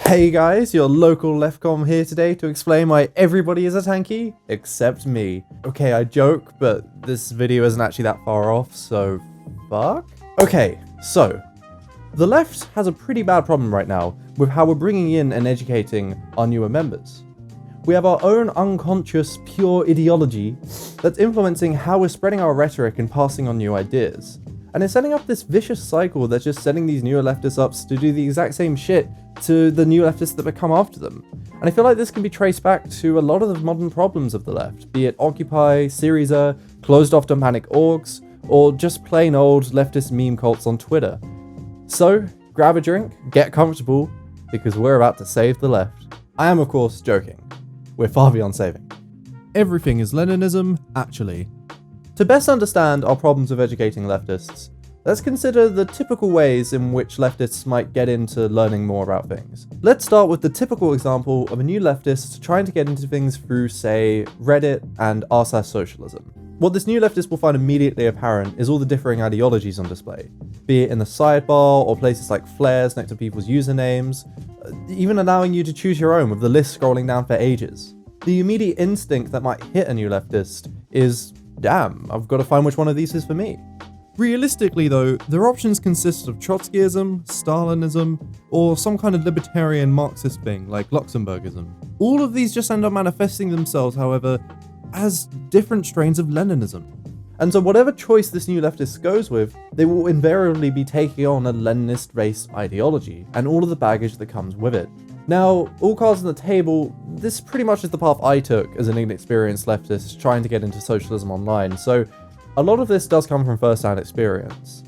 Hey guys, your local leftcom here today to explain why everybody is a tanky, except me. Okay, I joke, but this video isn't actually that far off, so fuck? Okay, so, the left has a pretty bad problem right now with how we're bringing in and educating our newer members. We have our own unconscious, pure ideology that's influencing how we're spreading our rhetoric and passing on new ideas. And it's setting up this vicious cycle that's just setting these newer leftists up to do the exact same shit to the new leftists that become after them. And I feel like this can be traced back to a lot of the modern problems of the left, be it Occupy, Syriza, closed off dogmatic orgs, or just plain old leftist meme cults on Twitter. So, grab a drink, get comfortable, because we're about to save the left. I am of course joking. We're far beyond saving. Everything is Leninism, actually. To best understand our problems with educating leftists, let's consider the typical ways in which leftists might get into learning more about things. Let's start with the typical example of a new leftist trying to get into things through, say, Reddit and r/socialism. What this new leftist will find immediately apparent is all the differing ideologies on display, be it in the sidebar or places like flares next to people's usernames, even allowing you to choose your own with the list scrolling down for ages. The immediate instinct that might hit a new leftist is, damn, I've got to find which one of these is for me. Realistically though, their options consist of Trotskyism, Stalinism, or some kind of libertarian Marxist thing like Luxemburgism. All of these just end up manifesting themselves, however, as different strains of Leninism. And so whatever choice this new leftist goes with, they will invariably be taking on a Leninist-based ideology, and all of the baggage that comes with it. Now, all cards on the table, this pretty much is the path I took as an inexperienced leftist trying to get into socialism online, so a lot of this does come from first-hand experience.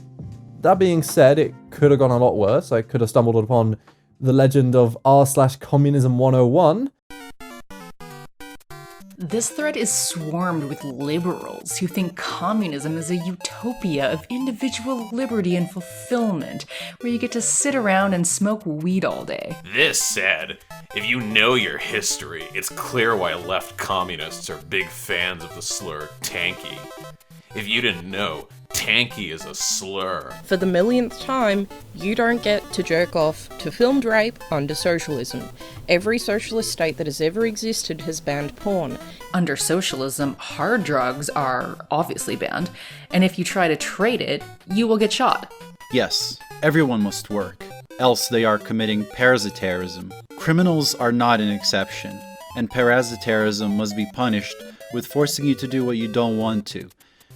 That being said, it could have gone a lot worse. I could have stumbled upon the legend of r/communism 101. This thread is swarmed with liberals who think communism is a utopia of individual liberty and fulfillment, where you get to sit around and smoke weed all day. This said, if you know your history, it's clear why left communists are big fans of the slur tanky. If you didn't know, tanky is a slur. For the millionth time, you don't get to jerk off to filmed rape under socialism. Every socialist state that has ever existed has banned porn. Under socialism, hard drugs are obviously banned, and if you try to trade it, you will get shot. Yes, everyone must work, else they are committing parasitarism. Criminals are not an exception, and parasitarism must be punished with forcing you to do what you don't want to.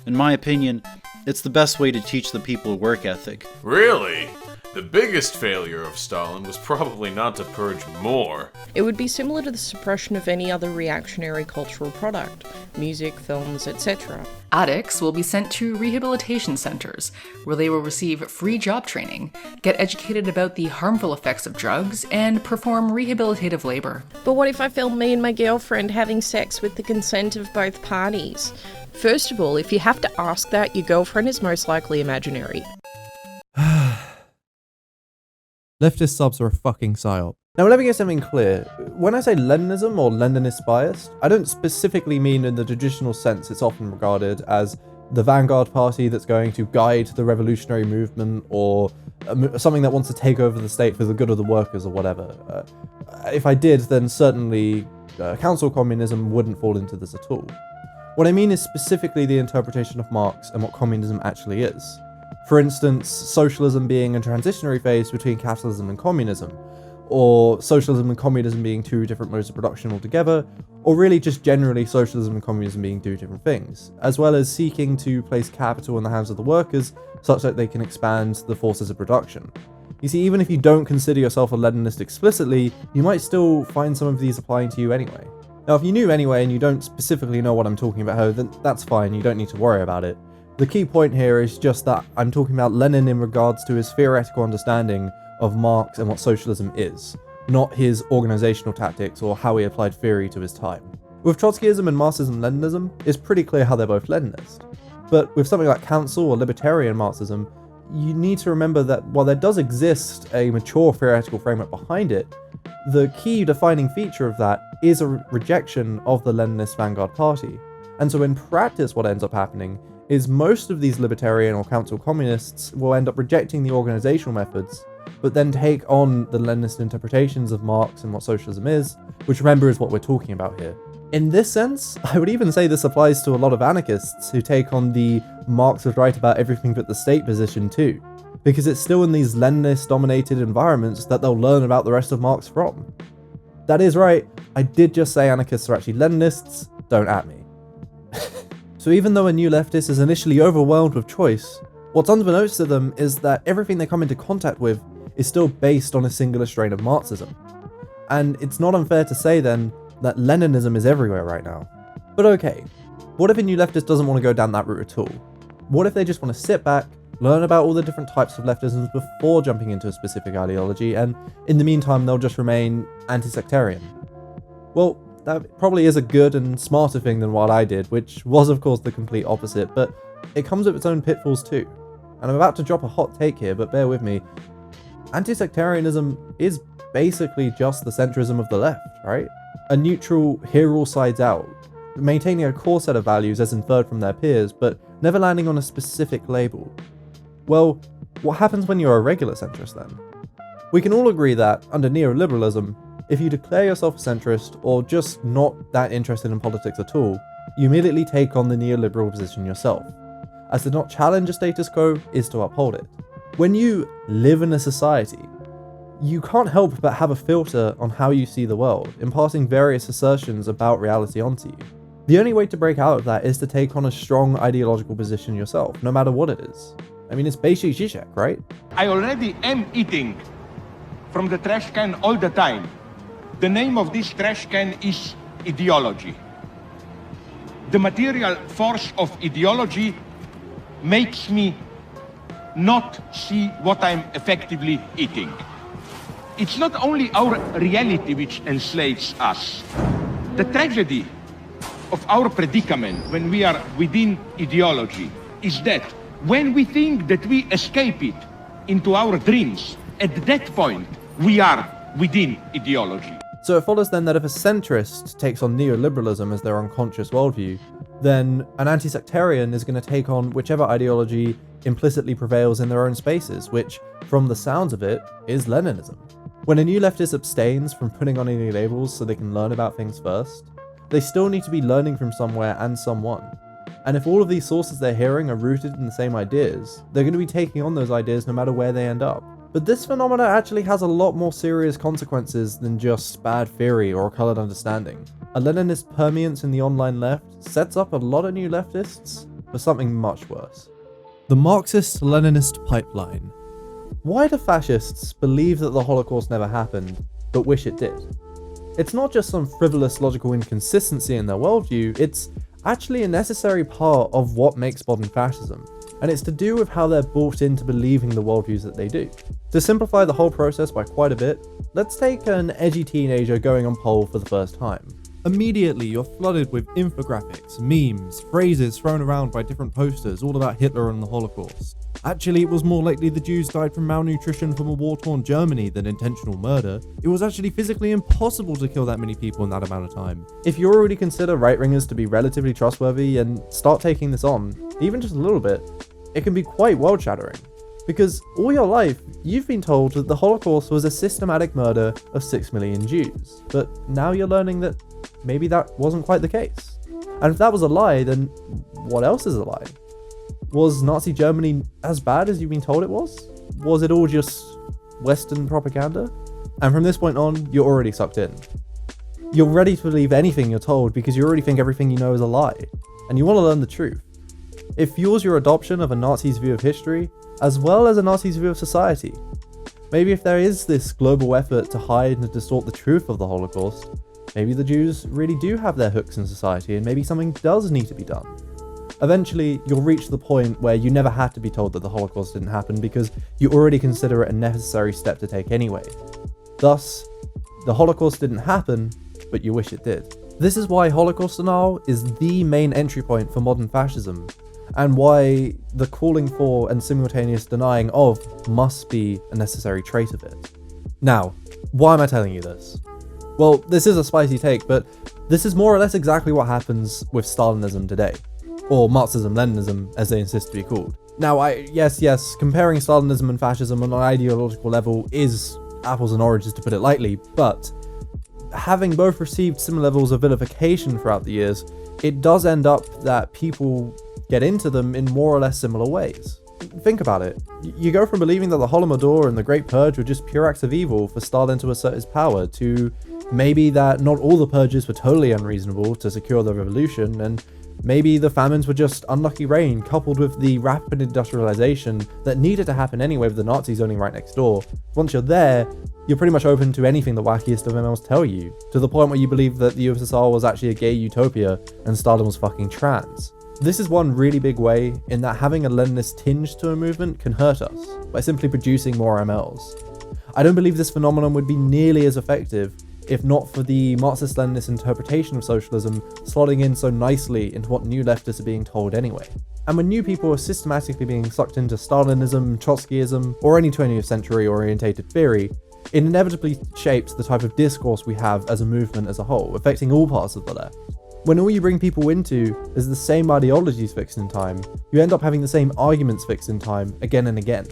In my opinion, it's the best way to teach the people work ethic. Really? The biggest failure of Stalin was probably not to purge more. It would be similar to the suppression of any other reactionary cultural product, music, films, etc. Addicts will be sent to rehabilitation centers, where they will receive free job training, get educated about the harmful effects of drugs, and perform rehabilitative labor. But what if I film me and my girlfriend having sex with the consent of both parties? First of all, if you have to ask that, your girlfriend is most likely imaginary. Leftist subs are a fucking psyop. Now let me get something clear. When I say Leninism or Leninist biased, I don't specifically mean in the traditional sense it's often regarded as the vanguard party that's going to guide the revolutionary movement, or something that wants to take over the state for the good of the workers or whatever. If I did, then certainly council communism wouldn't fall into this at all. What I mean is specifically the interpretation of Marx and what communism actually is. For instance, socialism being a transitionary phase between capitalism and communism, or socialism and communism being two different modes of production altogether, or really just generally socialism and communism being two different things, as well as seeking to place capital in the hands of the workers such that they can expand the forces of production. You see, even if you don't consider yourself a Leninist explicitly, you might still find some of these applying to you anyway. Now, if you knew anyway and you don't specifically know what I'm talking about, then that's fine, you don't need to worry about it. The key point here is just that I'm talking about Lenin in regards to his theoretical understanding of Marx and what socialism is, not his organizational tactics or how he applied theory to his time. With Trotskyism and Marxism-Leninism, it's pretty clear how they're both Leninist. But with something like council or libertarian Marxism, you need to remember that while there does exist a mature theoretical framework behind it, the key defining feature of that is a rejection of the Leninist vanguard party. And so in practice what ends up happening is most of these libertarian or council communists will end up rejecting the organizational methods but then take on the Leninist interpretations of Marx and what socialism is, which remember is what we're talking about here. In this sense, I would even say this applies to a lot of anarchists who take on the Marx was right about everything but the state position too, because it's still in these Leninist-dominated environments that they'll learn about the rest of Marx from. That is right, I did just say anarchists are actually Leninists, don't at me. So even though a new leftist is initially overwhelmed with choice, what's unbeknownst to them is that everything they come into contact with is still based on a singular strain of Marxism. And it's not unfair to say then that Leninism is everywhere right now. But okay, what if a new leftist doesn't want to go down that route at all? What if they just want to sit back, learn about all the different types of leftisms before jumping into a specific ideology, and in the meantime they'll just remain anti-sectarian? Well, that probably is a good and smarter thing than what I did, which was of course the complete opposite, but it comes with its own pitfalls too. And I'm about to drop a hot take here, but bear with me. Anti-sectarianism is basically just the centrism of the left, right? A neutral, hear all sides out, maintaining a core set of values as inferred from their peers, but never landing on a specific label. Well, what happens when you're a regular centrist then? We can all agree that, under neoliberalism, if you declare yourself a centrist, or just not that interested in politics at all, you immediately take on the neoliberal position yourself, as to not challenge a status quo is to uphold it. When you live in a society, you can't help but have a filter on how you see the world, imparting various assertions about reality onto you. The only way to break out of that is to take on a strong ideological position yourself, no matter what it is. I mean, it's basic Zizek, right? I already am eating from the trash can all the time. The name of this trash can is ideology. The material force of ideology makes me not see what I'm effectively eating. It's not only our reality which enslaves us. The tragedy of our predicament when we are within ideology is that when we think that we escape it into our dreams, at that point we are within ideology. So it follows then that if a centrist takes on neoliberalism as their unconscious worldview, then an anti-sectarian is going to take on whichever ideology implicitly prevails in their own spaces, which, from the sounds of it, is Leninism. When a new leftist abstains from putting on any labels so they can learn about things first, they still need to be learning from somewhere and someone. And if all of these sources they're hearing are rooted in the same ideas, they're going to be taking on those ideas no matter where they end up. But this phenomena actually has a lot more serious consequences than just bad theory or a coloured understanding. A Leninist permeance in the online left sets up a lot of new leftists for something much worse. The Marxist-Leninist pipeline. Why do fascists believe that the Holocaust never happened, but wish it did? It's not just some frivolous logical inconsistency in their worldview, it's actually a necessary part of what makes modern fascism, and it's to do with how they're bought into believing the worldviews that they do. To simplify the whole process by quite a bit, let's take an edgy teenager going on pole for the first time. Immediately, you're flooded with infographics, memes, phrases thrown around by different posters all about Hitler and the Holocaust. Actually, it was more likely the Jews died from malnutrition from a war-torn Germany than intentional murder. It was actually physically impossible to kill that many people in that amount of time. If you already consider right-wingers to be relatively trustworthy and start taking this on, even just a little bit, it can be quite world-shattering. Because all your life, you've been told that the Holocaust was a systematic murder of 6 million Jews. But now you're learning that maybe that wasn't quite the case. And if that was a lie, then what else is a lie? Was Nazi Germany as bad as you've been told it was? Was it all just Western propaganda? And from this point on, you're already sucked in. You're ready to believe anything you're told because you already think everything you know is a lie, and you want to learn the truth. It fuels your adoption of a Nazi's view of history, as well as a Nazi's view of society. Maybe if there is this global effort to hide and distort the truth of the Holocaust, maybe the Jews really do have their hooks in society and maybe something does need to be done. Eventually, you'll reach the point where you never had to be told that the Holocaust didn't happen because you already consider it a necessary step to take anyway. Thus, the Holocaust didn't happen, but you wish it did. This is why Holocaust denial is the main entry point for modern fascism, and why the calling for and simultaneous denying of must be a necessary trait of it. Now, why am I telling you this? Well, this is a spicy take, but this is more or less exactly what happens with Stalinism today. Or Marxism-Leninism, as they insist to be called. Now, yes, comparing Stalinism and fascism on an ideological level is apples and oranges, to put it lightly, but having both received similar levels of vilification throughout the years, it does end up that people get into them in more or less similar ways. Think about it. You go from believing that the Holodomor and the Great Purge were just pure acts of evil for Stalin to assert his power, to maybe that not all the purges were totally unreasonable to secure the revolution, and maybe the famines were just unlucky rain coupled with the rapid industrialization that needed to happen anyway with the Nazis owning right next door. Once you're there, you're pretty much open to anything the wackiest of MLs tell you, to the point where you believe that the USSR was actually a gay utopia and Stalin was fucking trans. This is one really big way in that having a Leninist tinge to a movement can hurt us by simply producing more MLs. I don't believe this phenomenon would be nearly as effective if not for the Marxist-Leninist interpretation of socialism slotting in so nicely into what new leftists are being told anyway. And when new people are systematically being sucked into Stalinism, Trotskyism, or any 20th century orientated theory, it inevitably shapes the type of discourse we have as a movement as a whole, affecting all parts of the left. When all you bring people into is the same ideologies fixed in time, you end up having the same arguments fixed in time again and again.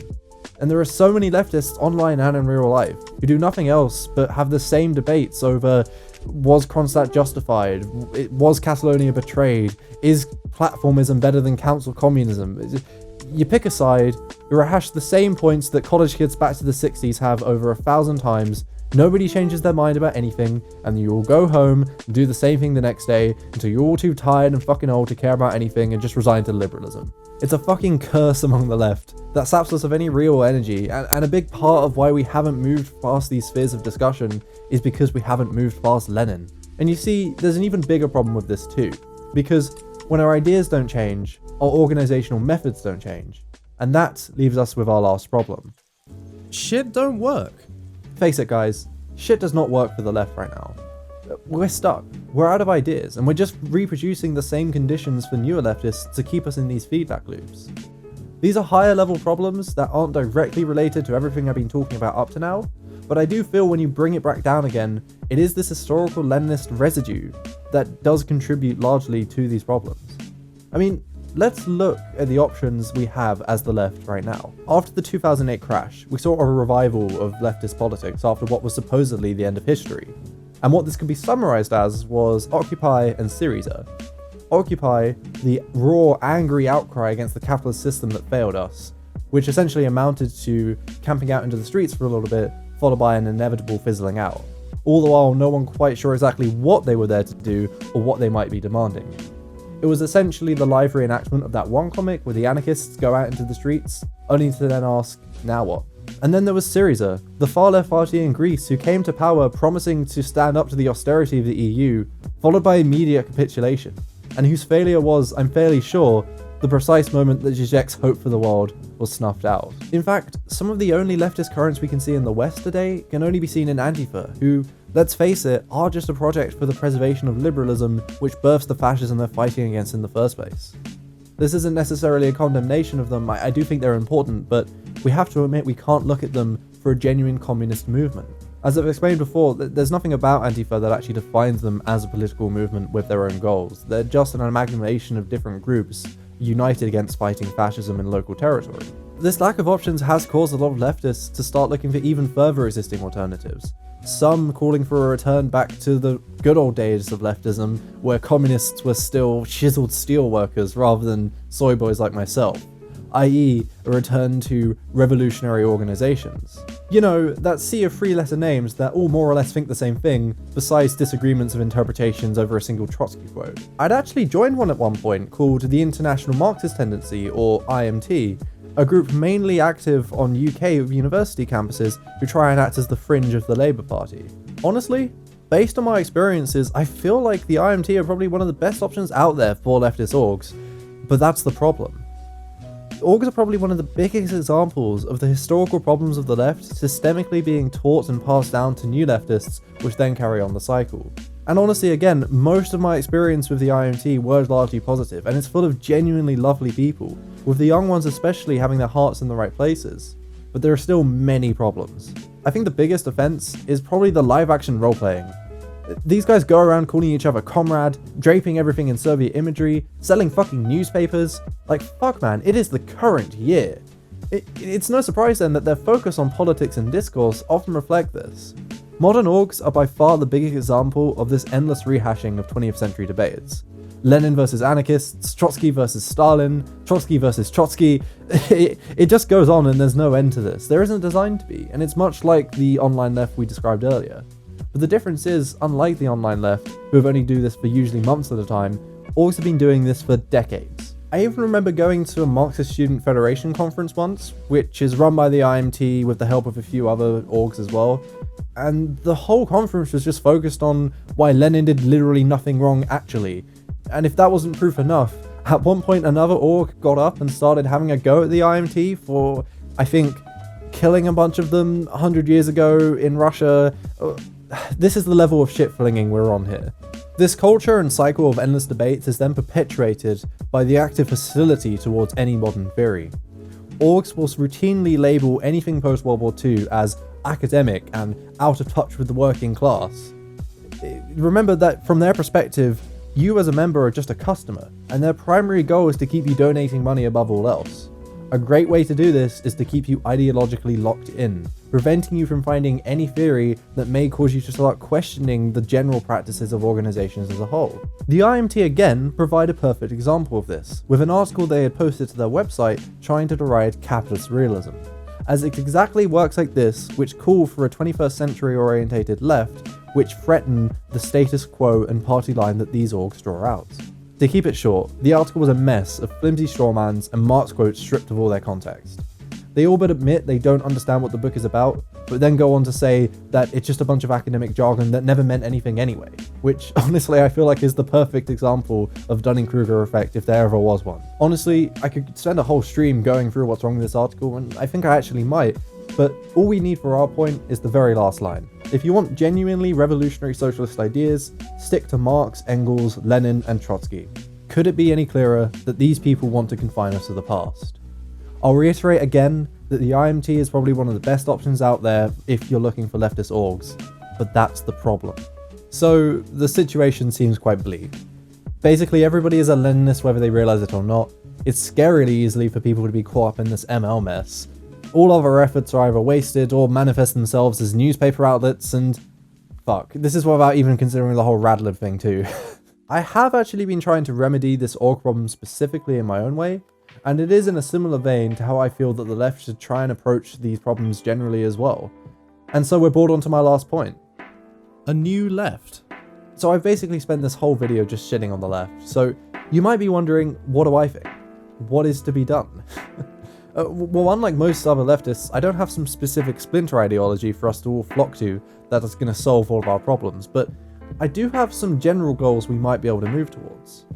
And there are so many leftists online and in real life who do nothing else but have the same debates over, was Kronstadt justified? Was Catalonia betrayed? Is platformism better than council communism? You pick a side, you rehash the same points that college kids back to the 60s have over 1,000 times, nobody changes their mind about anything, and you all go home and do the same thing the next day until you're all too tired and fucking old to care about anything and just resign to liberalism. It's a fucking curse among the left that saps us of any real energy, and a big part of why we haven't moved past these spheres of discussion is because we haven't moved past Lenin. And you see, there's an even bigger problem with this too, because when our ideas don't change, our organizational methods don't change, and that leaves us with our last problem. Shit don't work. Face it guys, shit does not work for the left right now. We're stuck, we're out of ideas, and we're just reproducing the same conditions for newer leftists to keep us in these feedback loops. These are higher level problems that aren't directly related to everything I've been talking about up to now, but I do feel when you bring it back down again, it is this historical Leninist residue that does contribute largely to these problems. I mean, let's look at the options we have as the left right now. After the 2008 crash, we saw a revival of leftist politics after what was supposedly the end of history. And what this can be summarized as was Occupy and Syriza. Occupy, the raw, angry outcry against the capitalist system that failed us, which essentially amounted to camping out into the streets for a little bit, followed by an inevitable fizzling out. All the while, no one quite sure exactly what they were there to do or what they might be demanding. It was essentially the live reenactment of that one comic where the anarchists go out into the streets, only to then ask, now what? And then there was Syriza, the far-left party in Greece who came to power promising to stand up to the austerity of the EU, followed by immediate capitulation, and whose failure was, I'm fairly sure, the precise moment that Zizek's hope for the world was snuffed out. In fact, some of the only leftist currents we can see in the West today can only be seen in Antifa, who, let's face it, are just a project for the preservation of liberalism which births the fascism they're fighting against in the first place. This isn't necessarily a condemnation of them, I do think they're important, but we have to admit we can't look at them for a genuine communist movement. As I've explained before, there's nothing about Antifa that actually defines them as a political movement with their own goals. They're just an amalgamation of different groups united against fighting fascism in local territory. This lack of options has caused a lot of leftists to start looking for even further existing alternatives. Some calling for a return back to the good old days of leftism, where communists were still chiseled steel workers rather than soy boys like myself, i.e. a return to revolutionary organizations. You know, that sea of three-letter names that all more or less think the same thing, besides disagreements of interpretations over a single Trotsky quote. I'd actually joined one at one point called the International Marxist Tendency, or IMT, a group mainly active on UK university campuses who try and act as the fringe of the Labour Party. Honestly, based on my experiences, I feel like the IMT are probably one of the best options out there for leftist orgs, but that's the problem. Orgs are probably one of the biggest examples of the historical problems of the left systemically being taught and passed down to new leftists, which then carry on the cycle. And honestly, again, most of my experience with the IMT were largely positive, and it's full of genuinely lovely people, with the young ones especially having their hearts in the right places. But there are still many problems. I think the biggest offense is probably the live action role-playing. These guys go around calling each other comrade, draping everything in Soviet imagery, selling fucking newspapers. Like, fuck man, it is the current year. It's no surprise then that their focus on politics and discourse often reflect this. Modern orgs are by far the biggest example of this endless rehashing of 20th century debates. Lenin versus anarchists, Trotsky versus Stalin, Trotsky versus Trotsky. It just goes on and there's no end to this. There isn't designed to be, and it's much like the online left we described earlier. But the difference is, unlike the online left, who have only do this for usually months at a time, orgs have been doing this for decades. I even remember going to a Marxist Student Federation conference once, which is run by the IMT with the help of a few other orgs as well, and the whole conference was just focused on why Lenin did literally nothing wrong actually. And if that wasn't proof enough, at one point another org got up and started having a go at the IMT for, I think, killing a bunch of them 100 years ago in Russia. This is the level of shit-flinging we're on here. This culture and cycle of endless debates is then perpetuated by the active hostility towards any modern theory. Orgs will routinely label anything post-World War II as academic and out of touch with the working class. Remember that from their perspective, you as a member are just a customer, and their primary goal is to keep you donating money above all else. A great way to do this is to keep you ideologically locked in, preventing you from finding any theory that may cause you to start questioning the general practices of organizations as a whole. The IMT again provide a perfect example of this, with an article they had posted to their website trying to deride capitalist realism, as it exactly works like this, which call for a 21st century orientated left, which threaten the status quo and party line that these orgs draw out. To keep it short, the article was a mess of flimsy strawmans and Marx quotes stripped of all their context. They all but admit they don't understand what the book is about, but then go on to say that it's just a bunch of academic jargon that never meant anything anyway, which honestly I feel like is the perfect example of Dunning-Kruger effect if there ever was one. Honestly, I could spend a whole stream going through what's wrong with this article, and I think I actually might, but all we need for our point is the very last line. If you want genuinely revolutionary socialist ideas, stick to Marx, Engels, Lenin, and Trotsky. Could it be any clearer that these people want to confine us to the past? I'll reiterate again that the IMT is probably one of the best options out there if you're looking for leftist orgs, but that's the problem. So the situation seems quite bleak. Basically everybody is a Leninist whether they realize it or not. It's scarily easy for people to be caught up in this ML mess. All other efforts are either wasted or manifest themselves as newspaper outlets, and fuck, this is without even considering the whole Radlib thing too. I have actually been trying to remedy this org problem specifically in my own way, and it is in a similar vein to how I feel that the left should try and approach these problems generally as well. And so we're brought on to my last point. A new left. So I've basically spent this whole video just shitting on the left, so you might be wondering, what do I think? What is to be done? Well, unlike most other leftists, I don't have some specific splinter ideology for us to all flock to that is going to solve all of our problems, but I do have some general goals we might be able to move towards.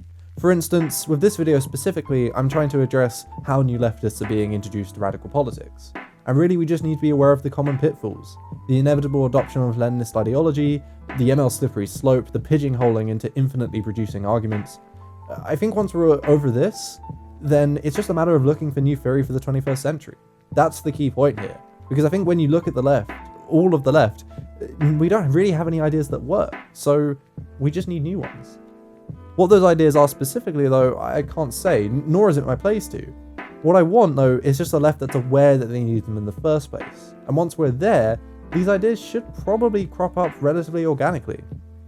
For instance, with this video specifically, I'm trying to address how new leftists are being introduced to radical politics. And really we just need to be aware of the common pitfalls, the inevitable adoption of Leninist ideology, the ML slippery slope, the pigeonholing into infinitely producing arguments. I think once we're over this, then it's just a matter of looking for new theory for the 21st century. That's the key point here. Because I think when you look at the left, all of the left, we don't really have any ideas that work, so we just need new ones. What those ideas are specifically though, I can't say, nor is it my place to. What I want though is just a left that's aware that they need them in the first place. And once we're there, these ideas should probably crop up relatively organically.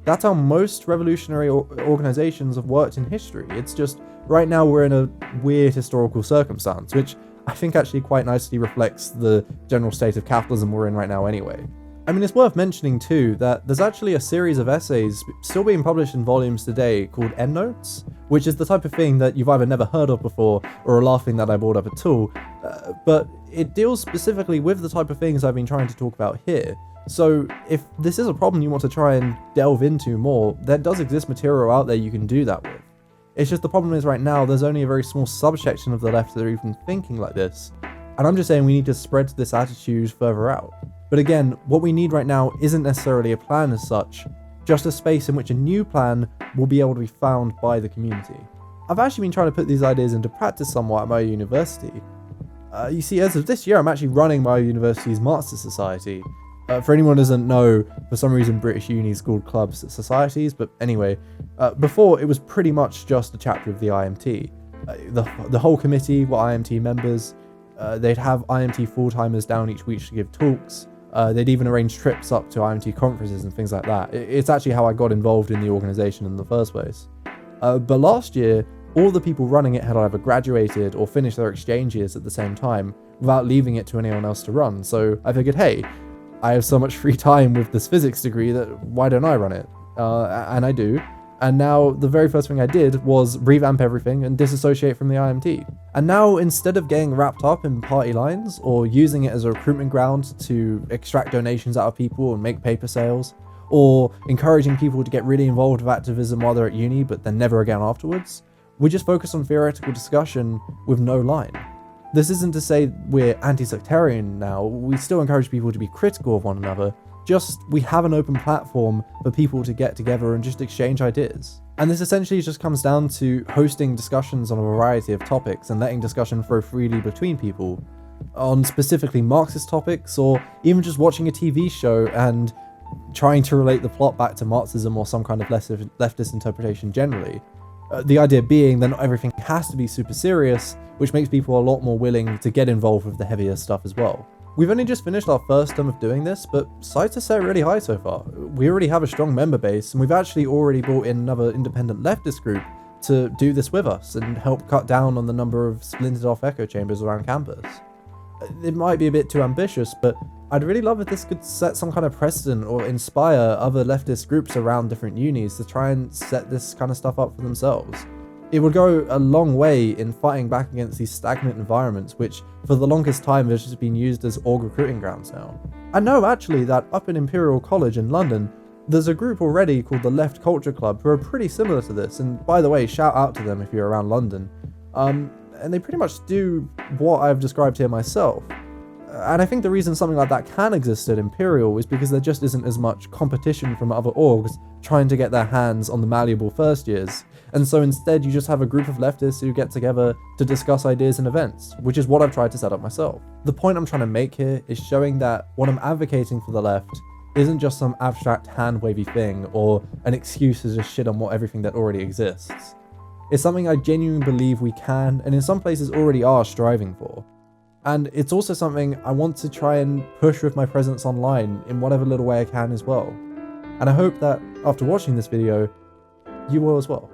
That's how most revolutionary organizations have worked in history. It's just, right now we're in a weird historical circumstance, which I think actually quite nicely reflects the general state of capitalism we're in right now anyway. I mean, it's worth mentioning too that there's actually a series of essays still being published in volumes today called Endnotes, which is the type of thing that you've either never heard of before or are laughing that I brought up at all, but it deals specifically with the type of things I've been trying to talk about here. So if this is a problem you want to try and delve into more, there does exist material out there you can do that with. It's just the problem is right now there's only a very small subsection of the left that are even thinking like this, and I'm just saying we need to spread this attitude further out. But again, what we need right now isn't necessarily a plan as such, just a space in which a new plan will be able to be found by the community. I've actually been trying to put these ideas into practice somewhat at my university. You see, as of this year, I'm actually running my university's Marxist Society, For anyone who doesn't know, for some reason British unis called clubs societies, but anyway, before it was pretty much just a chapter of the IMT. The whole committee were IMT members. They'd have IMT full-timers down each week to give talks. They'd even arrange trips up to IMT conferences and things like that. It's actually how I got involved in the organisation in the first place. But last year, all the people running it had either graduated or finished their exchange years at the same time, without leaving it to anyone else to run. So I figured, hey, I have so much free time with this physics degree that why don't I run it? And I do. And now the very first thing I did was revamp everything and disassociate from the IMT. And now, instead of getting wrapped up in party lines or using it as a recruitment ground to extract donations out of people and make paper sales, or encouraging people to get really involved with activism while they're at uni but then never again afterwards, we just focus on theoretical discussion with no line. This isn't to say we're anti-sectarian now, we still encourage people to be critical of one another, just we have an open platform for people to get together and just exchange ideas. And this essentially just comes down to hosting discussions on a variety of topics and letting discussion flow freely between people, on specifically Marxist topics, or even just watching a TV show and trying to relate the plot back to Marxism or some kind of leftist interpretation generally. The idea being that not everything has to be super serious, which makes people a lot more willing to get involved with the heavier stuff as well. We've only just finished our first term of doing this, but sights are set really high so far. We already have a strong member base, and we've actually already brought in another independent leftist group to do this with us and help cut down on the number of splintered off echo chambers around campus. It might be a bit too ambitious, but I'd really love if this could set some kind of precedent or inspire other leftist groups around different unis to try and set this kind of stuff up for themselves. It would go a long way in fighting back against these stagnant environments, which for the longest time has just been used as org recruiting grounds now. I know actually that up in Imperial College in London, there's a group already called the Left Culture Club who are pretty similar to this, and by the way, shout out to them if you're around London. And they pretty much do what I've described here myself. And I think the reason something like that can exist at Imperial is because there just isn't as much competition from other orgs trying to get their hands on the malleable first years. And so instead you just have a group of leftists who get together to discuss ideas and events, which is what I've tried to set up myself. The point I'm trying to make here is showing that what I'm advocating for the left isn't just some abstract hand-wavy thing or an excuse to just shit on everything that already exists. It's something I genuinely believe we can, and in some places already are, striving for. And it's also something I want to try and push with my presence online in whatever little way I can as well. And I hope that after watching this video, you will as well.